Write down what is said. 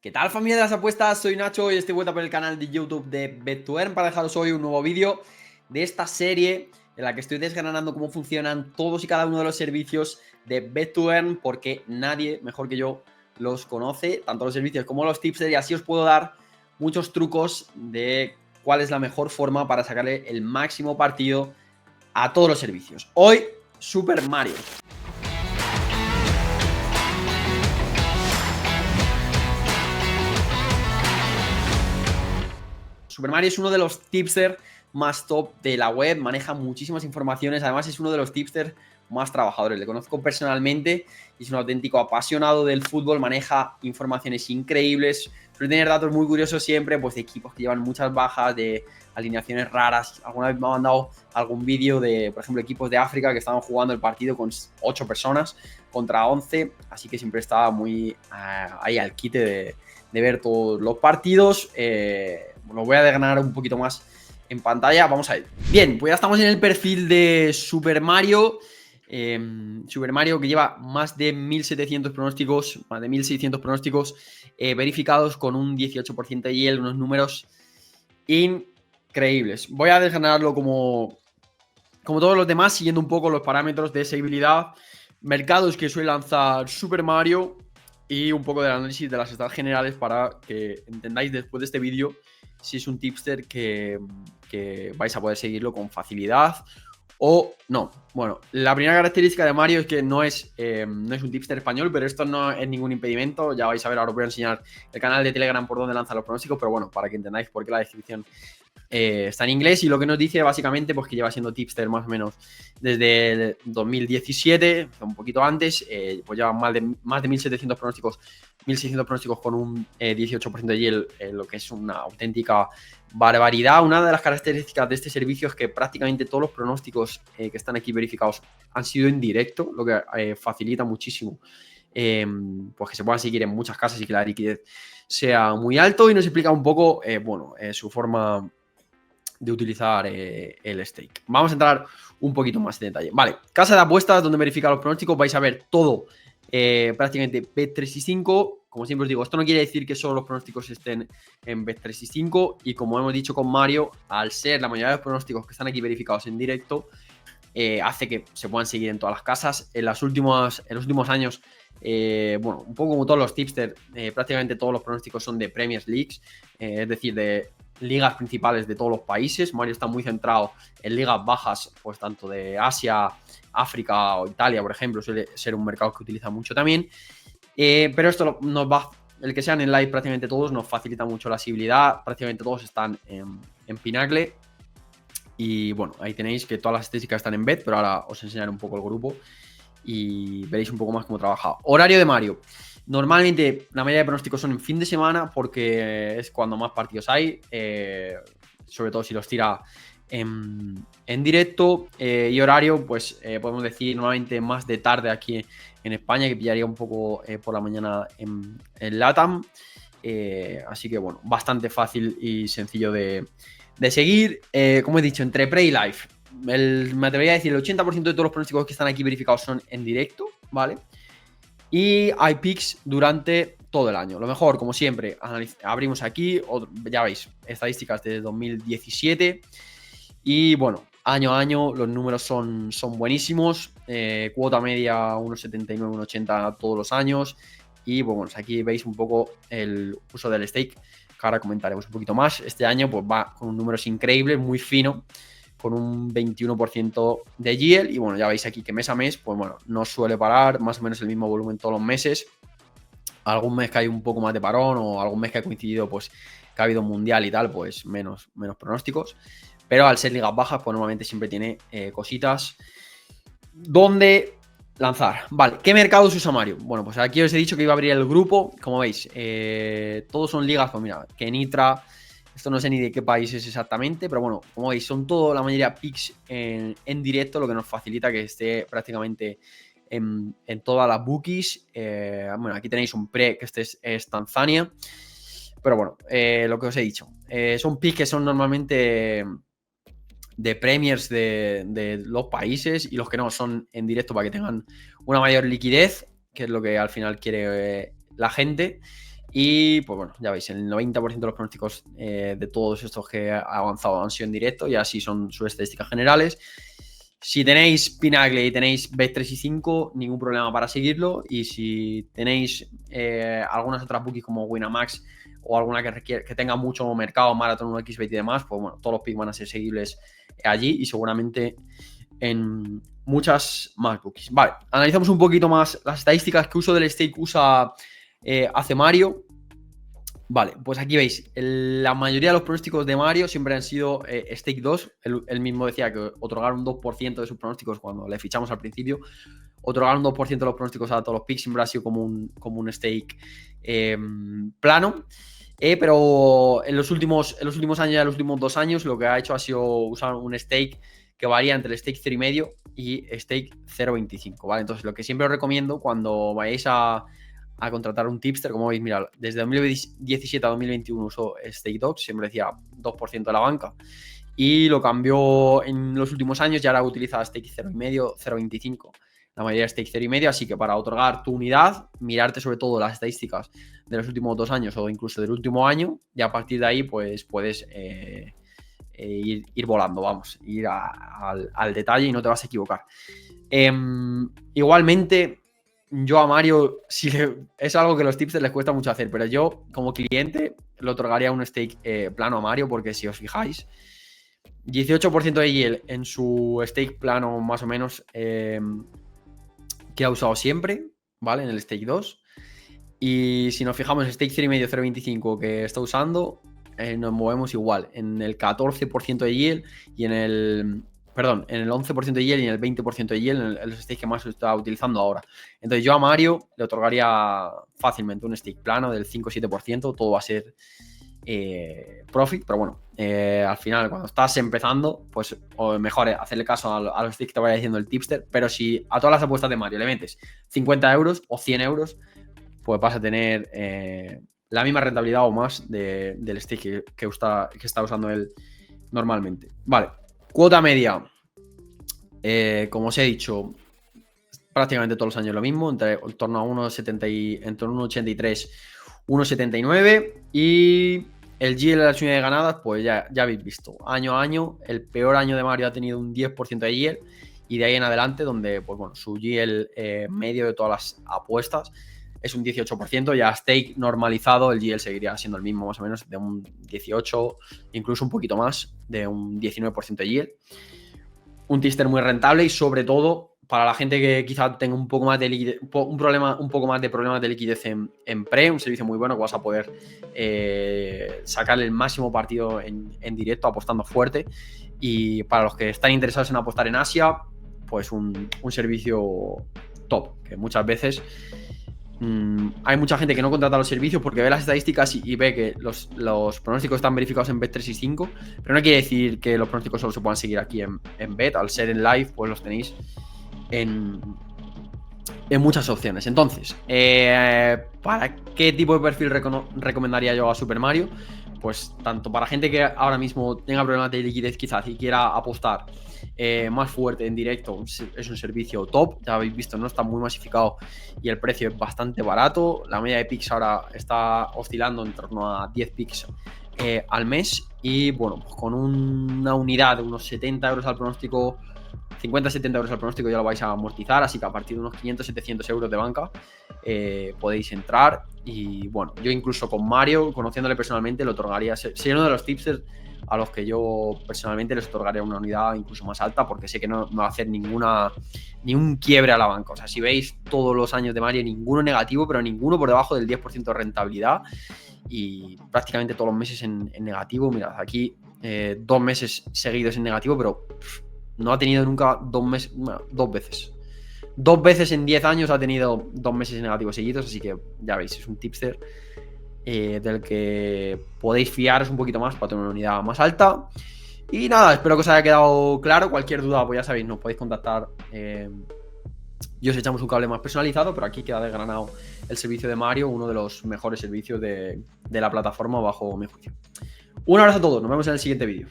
¿Qué tal, familia de las apuestas? Soy Nacho y estoy de vuelta por el canal de YouTube de Bet2Earn para dejaros hoy un nuevo vídeo de esta serie en la que estoy desgranando cómo funcionan todos y cada uno de los servicios de Bet2Earn, porque nadie mejor que yo los conoce, tanto los servicios como los tips, y así os puedo dar muchos trucos de cuál es la mejor forma para sacarle el máximo partido a todos los servicios. Hoy, Super Mario. Super Mario es uno de los tipsters más top de la web, maneja muchísimas informaciones, además es uno de los tipsters más trabajadores. Le conozco personalmente y es un auténtico apasionado del fútbol, maneja informaciones increíbles, suele tener datos muy curiosos siempre, pues de equipos que llevan muchas bajas, de alineaciones raras. Alguna vez me ha mandado algún vídeo de, por ejemplo, equipos de África que estaban jugando el partido con 8 personas contra 11, así que siempre estaba muy ahí al quite de ver todos los partidos. Lo voy a desgranar un poquito más en pantalla. Vamos a ver. Bien, pues ya estamos en el perfil de Super Mario. Super Mario que lleva más de 1.700 pronósticos, más de 1.600 pronósticos verificados con un 18% de yield, unos números increíbles. Voy a desgranarlo como todos los demás, siguiendo un poco los parámetros de seguibilidad, mercados que suele lanzar Super Mario y un poco del análisis de las estados generales para que entendáis después de este vídeo si es un tipster que vais a poder seguirlo con facilidad o no. Bueno, la primera característica de Mario es que no es un tipster español, pero esto no es ningún impedimento. Ya vais a ver, ahora os voy a enseñar el canal de Telegram por donde lanza los pronósticos, pero bueno, para que entendáis por qué la descripción está en inglés, y lo que nos dice básicamente pues que lleva siendo tipster más o menos desde el 2017, un poquito antes, pues lleva más de 1.700 pronósticos, 1.600 pronósticos con un 18% de yield, lo que es una auténtica barbaridad. Una de las características de este servicio es que prácticamente todos los pronósticos que están aquí verificados han sido en directo, lo que facilita muchísimo pues que se puedan seguir en muchas casas y que la liquidez sea muy alto. Y nos explica un poco su forma de utilizar el stake. Vamos a entrar un poquito más en detalle. Vale, casa de apuestas donde verifica los pronósticos. Vais a ver todo prácticamente Bet365. Como siempre os digo, esto no quiere decir que solo los pronósticos estén en Bet365. Y como hemos dicho con Mario, al ser la mayoría de los pronósticos que están aquí verificados en directo, hace que se puedan seguir en todas las casas. En los últimos años, bueno, un poco como todos los tipsters, prácticamente todos los pronósticos son de Premier Leagues, es decir, de ligas principales de todos los países. Mario está muy centrado en ligas bajas, pues tanto de Asia, África o Italia, por ejemplo, suele ser un mercado que utiliza mucho también. Pero esto nos va, el que sean en live prácticamente todos, nos facilita mucho la asibilidad. Prácticamente todos están en Pinacle. Y bueno, ahí tenéis que todas las estadísticas están en Bet, pero ahora os enseñaré un poco el grupo y veréis un poco más cómo trabaja. Horario de Mario. Normalmente la mayoría de pronósticos son en fin de semana porque es cuando más partidos hay, sobre todo si los tira en directo. Y horario, pues podemos decir normalmente más de tarde aquí en España, que pillaría un poco por la mañana en LATAM. Así que bueno, bastante fácil y sencillo de seguir. Como he dicho, entre pre y live, me atrevería a decir el 80% de todos los pronósticos que están aquí verificados son en directo, ¿vale? Y hay picks durante todo el año. Lo mejor, como siempre, abrimos aquí, ya veis, estadísticas de 2017. Y bueno, año a año los números son buenísimos. Cuota media 1,79, 1,80 todos los años. Y bueno, aquí veis un poco el uso del stake, que ahora comentaremos un poquito más. Este año pues va con números increíbles, muy fino, con un 21% de yield. Y bueno, ya veis aquí que mes a mes, pues bueno, no suele parar, más o menos el mismo volumen todos los meses. Algún mes que hay un poco más de parón, o algún mes que ha coincidido, pues que ha habido un mundial y tal, pues menos pronósticos. Pero al ser ligas bajas, pues normalmente siempre tiene cositas donde lanzar. Vale, ¿qué mercados usa Mario? Bueno, pues aquí os he dicho que iba a abrir el grupo. Como veis, todos son ligas, pues mira, Kenitra. Esto no sé ni de qué país es exactamente, pero bueno, como veis, son todo, la mayoría picks en directo, lo que nos facilita que esté prácticamente en todas las bookies. Bueno, aquí tenéis un pre, que este es Tanzania. Pero bueno, lo que os he dicho, son picks que son normalmente de premiers de los países, y los que no son en directo para que tengan una mayor liquidez, que es lo que al final quiere la gente. Y pues bueno, ya veis, el 90% de los pronósticos de todos estos que he avanzado han sido en directo y así son sus estadísticas generales. Si tenéis Pinacle y tenéis Bet3 y 5, ningún problema para seguirlo. Y si tenéis algunas otras bookies como Winamax o alguna que tenga mucho mercado, Marathon, 1xBet y demás, pues bueno, todos los picks van a ser seguibles allí y seguramente en muchas más bookies. Vale, analizamos un poquito más las estadísticas que uso del stake hace Mario. Vale, pues aquí veis, la mayoría de los pronósticos de Mario siempre han sido stake 2. Él mismo decía que otorgar un 2% de sus pronósticos cuando le fichamos al principio. Otorgar un 2% de los pronósticos a todos los picks siempre ha sido como un stake plano. Pero en los últimos años, ya en los últimos 2 años, lo que ha hecho ha sido usar un stake que varía entre el stake 0,5 y stake 0,25, ¿vale? Entonces, lo que siempre os recomiendo cuando vayáis a contratar un tipster, como veis, mirad, desde 2017 a 2021 usó Stake Dogs, siempre decía 2% de la banca, y lo cambió en los últimos años y ahora utiliza Stake 0,5, 0,25, la mayoría de Stake 0,5, así que para otorgar tu unidad, mirarte sobre todo las estadísticas de los últimos 2 años o incluso del último año, y a partir de ahí pues puedes ir volando, vamos, ir al detalle y no te vas a equivocar. Igualmente, yo a Mario es algo que a los tipsters les cuesta mucho hacer, pero yo como cliente le otorgaría un stake plano a Mario, porque si os fijáis, 18% de yield en su stake plano más o menos que ha usado siempre, ¿vale? En el stake 2. Y si nos fijamos en stake 0,5, 0,25 que está usando, nos movemos igual, en el 14% de yield y en el 11% de yield y en el 20% de yield, en los stakes que más se está utilizando ahora. Entonces yo a Mario le otorgaría fácilmente un stake plano del 5-7%, todo va a ser profit, pero bueno, al final cuando estás empezando, pues mejor hacerle caso a los stakes que te vaya diciendo el tipster, pero si a todas las apuestas de Mario le metes 50 euros o 100 euros, pues vas a tener la misma rentabilidad o más del stake que está usando él normalmente. Vale. Cuota media, como os he dicho, prácticamente todos los años lo mismo, en torno a 1,83, 1,79 y el yield de las unidades ganadas, pues ya habéis visto, año a año, el peor año de Mario ha tenido un 10% de yield y de ahí en adelante, donde pues bueno, su yield medio de todas las apuestas es un 18%, ya stake normalizado el yield seguiría siendo el mismo más o menos, de un 18, incluso un poquito más, de un 19% de yield. Un tipster muy rentable y sobre todo para la gente que quizá tenga un poco más de liquidez, un poco más de problemas de liquidez en pre, un servicio muy bueno que vas a poder sacarle el máximo partido en directo apostando fuerte. Y para los que están interesados en apostar en Asia, pues un servicio top, que muchas veces hay mucha gente que no contrata los servicios porque ve las estadísticas y ve que los pronósticos están verificados en Bet3 y 5, pero no quiere decir que los pronósticos solo se puedan seguir aquí en Bet. Al ser en live, pues los tenéis en muchas opciones. Entonces, ¿para qué tipo de perfil recomendaría yo a Super Mario? Pues tanto para gente que ahora mismo tenga problemas de liquidez quizás y quiera apostar más fuerte en directo, es un servicio top. Ya habéis visto, no está muy masificado y el precio es bastante barato. La media de picks ahora está oscilando en torno a 10 picks al mes y bueno, pues con una unidad de unos 70 euros al pronóstico, 50-70 euros al pronóstico ya lo vais a amortizar, así que a partir de unos 500-700 euros de banca podéis entrar. Y bueno, yo incluso con Mario, conociéndole personalmente, le otorgaría, sería uno de los tipsters a los que yo personalmente les otorgaría una unidad incluso más alta, porque sé que no va a hacer ni un quiebre a la banca. O sea, si veis todos los años de Mario, ninguno negativo, pero ninguno por debajo del 10% de rentabilidad y prácticamente todos los meses en negativo. Mirad, aquí 2 meses seguidos en negativo, pero no ha tenido nunca 2 meses, bueno, 2 veces. 2 veces en 10 años ha tenido 2 meses negativos seguidos, así que ya veis, es un tipster del que podéis fiaros un poquito más para tener una unidad más alta. Y nada, espero que os haya quedado claro. Cualquier duda, pues ya sabéis, nos podéis contactar y os echamos un cable más personalizado, pero aquí queda desgranado el servicio de Mario, uno de los mejores servicios de la plataforma bajo mi juicio. Un abrazo a todos, nos vemos en el siguiente vídeo.